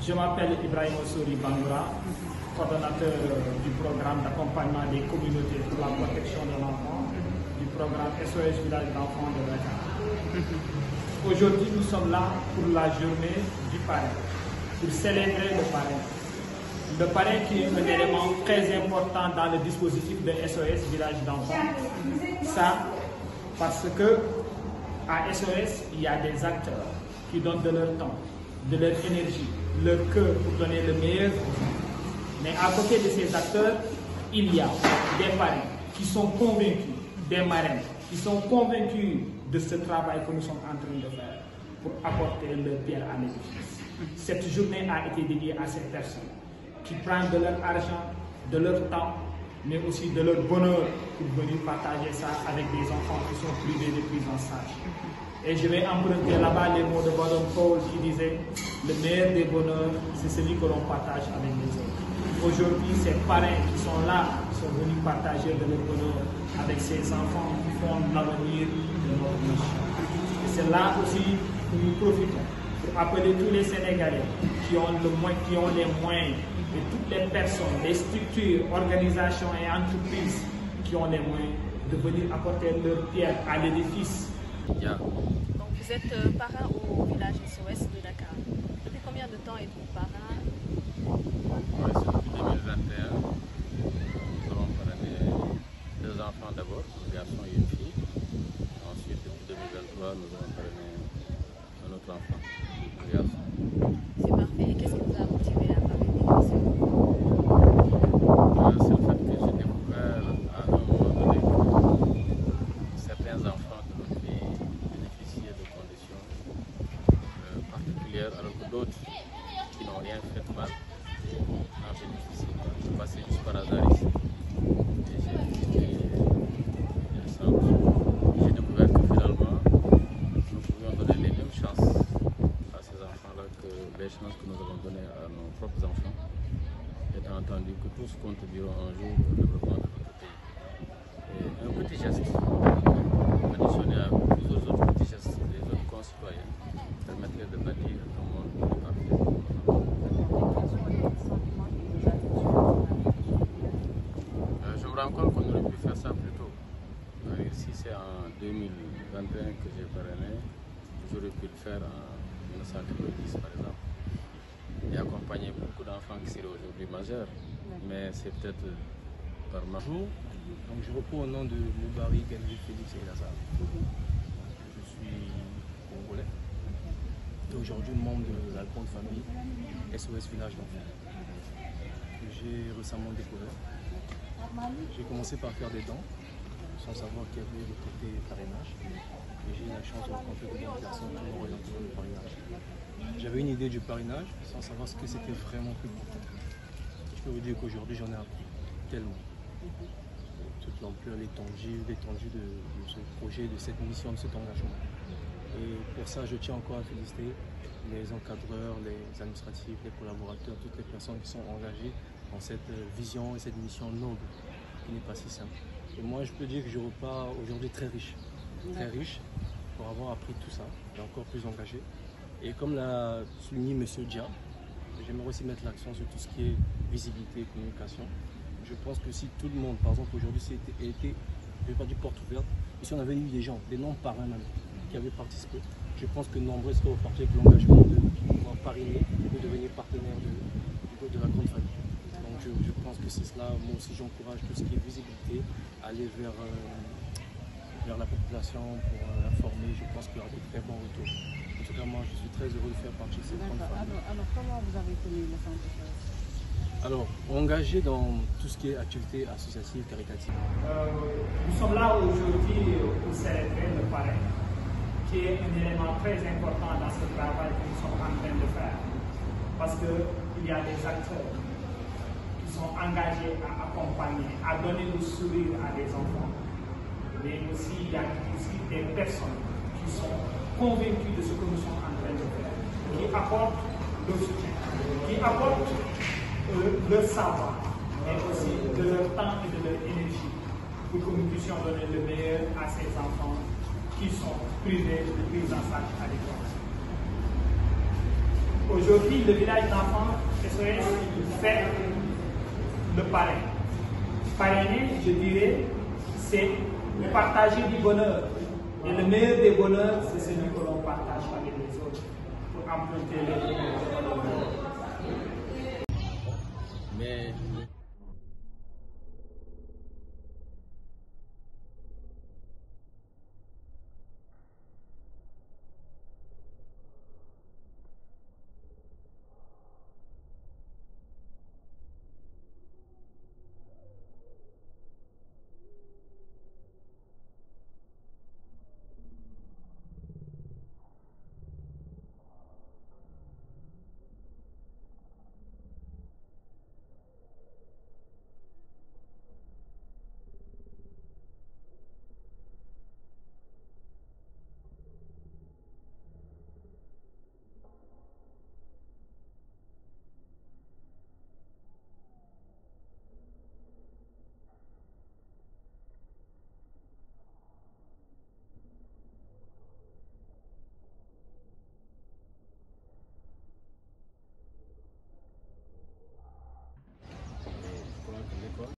Je m'appelle Ibrahim Ossouri Bangoura, coordonnateur du programme d'accompagnement des communautés pour la protection de l'enfant, du programme SOS Village d'enfants de Dakar. Aujourd'hui, nous sommes là pour la journée du parrain, pour célébrer le parrain. Le parrain qui est un élément très important dans le dispositif de SOS Village d'enfants. Ça, parce que à SOS, il y a des acteurs qui donnent de leur temps, de leur énergie, leur cœur pour donner le meilleur. Mais à côté de ces acteurs, il y a des parrains qui sont convaincus, des marraines qui sont convaincus de ce travail que nous sommes en train de faire pour apporter leur pierre à l'édifice. Cette journée a été dédiée à ces personnes qui prennent de leur argent, de leur temps, mais aussi de leur bonheur pour venir partager ça avec des enfants qui sont privés de prise en charge. Et je vais emprunter là-bas les mots de Baron Paul qui disait « Le meilleur des bonheurs, c'est celui que l'on partage avec les autres ». Aujourd'hui, ces parrains qui sont là, qui sont venus partager de leur bonheur avec ces enfants qui font l'avenir de notre nation. Et c'est là aussi que nous profitons pour appeler tous les Sénégalais qui ont les moyens et toutes les personnes, les structures, organisations et entreprises qui ont les moyens de venir apporter leur pierre à l'édifice. Donc vous êtes parrain au village SOS de Dakar. Depuis combien de temps êtes-vous parrain? Oui, c'est depuis 2021. Nous avons parrainé 2 enfants d'abord, un garçon et une fille. Ensuite, depuis 2023, nous avons parrainé un autre enfant, un garçon. C'est parfait. Qu'est-ce qui vous a motivé à parrainer ce? C'est le fait que j'ai découvert à un moment donné que certains enfants de notre pays bénéficiaient de conditions particulières, alors que d'autres qui n'ont rien fait de mal en bénéficient. Je suis passé juste par hasard ici et j'ai visité les centres. J'ai découvert que finalement nous pouvions donner les mêmes chances à ces enfants-là que les chances que nous avons données à nos propres enfants, étant entendu que tous contribueront un jour au développement de notre pays. Et un petit geste additionné à plusieurs autres petits gestes des autres concitoyens permettrait de bâtir un monde plus parfait. Je me rends compte qu'on aurait pu faire ça plus tôt. Si c'est en 2021 que j'ai parrainé, j'aurais pu le faire en 1990 par exemple. Et accompagner beaucoup d'enfants qui seraient aujourd'hui majeurs. Mais c'est peut-être par ma jour. Donc je reprends au nom de Moubari Galvi Félix et Lazare. Je suis congolais et aujourd'hui membre de la grande famille SOS Village d'enfants que j'ai récemment découvert. J'ai commencé par faire des dons sans savoir qu'il y avait le côté parrainage et j'ai eu la chance de rencontrer de bonnes personnes qui m'ont orienté dans le parrainage. J'avais une idée du parrainage sans savoir ce que c'était vraiment plus important. Je peux vous dire qu'aujourd'hui j'en ai appris tellement. Toute l'ampleur, l'étendue de ce projet, de cette mission, de cet engagement. Et pour ça, je tiens encore à féliciter les encadreurs, les administratifs, les collaborateurs, toutes les personnes qui sont engagées dans cette vision et cette mission noble qui n'est pas si simple. Et moi, je peux dire que je repars aujourd'hui très riche pour avoir appris tout ça et encore plus engagé. Et comme l'a souligné M. Dia, j'aimerais aussi mettre l'accent sur tout ce qui est visibilité et communication. Je pense que si tout le monde, par exemple aujourd'hui, c'était, je ne vais pas dire porte ouverte, mais si on avait eu des gens, des non-parrains même, qui avaient participé, je pense que nombreux seraient repartis avec l'engagement de pouvoir parrainer, de devenir partenaire de la grande famille. Donc je pense que c'est cela, moi aussi j'encourage tout ce qui est visibilité, aller vers la population pour informer, je pense qu'il y aura de très bons retours. En tout cas, moi je suis très heureux de faire partie de cette grande famille. Alors comment vous avez connu le centre de SOS? Alors, engagé dans tout ce qui est activité associative, caritative. Nous sommes là aujourd'hui pour célébrer le parrain, qui est un élément très important dans ce travail que nous sommes en train de faire. Parce qu'il y a des acteurs qui sont engagés à accompagner, à donner le sourire à des enfants. Mais aussi, il y a aussi des personnes qui sont convaincues de ce que nous sommes en train de faire, qui apportent le soutien, qui apportent leur savoir, mais aussi de leur temps et de leur énergie pour que nous puissions donner le meilleur à ces enfants qui sont privés de prise en charge à l'école. Aujourd'hui, le village d'enfants SOS fait le parrain. Parrainer, je dirais, c'est partager du bonheur. Et le meilleur des bonheurs, c'est celui que l'on partage avec les autres pour emprunter les bonheurs.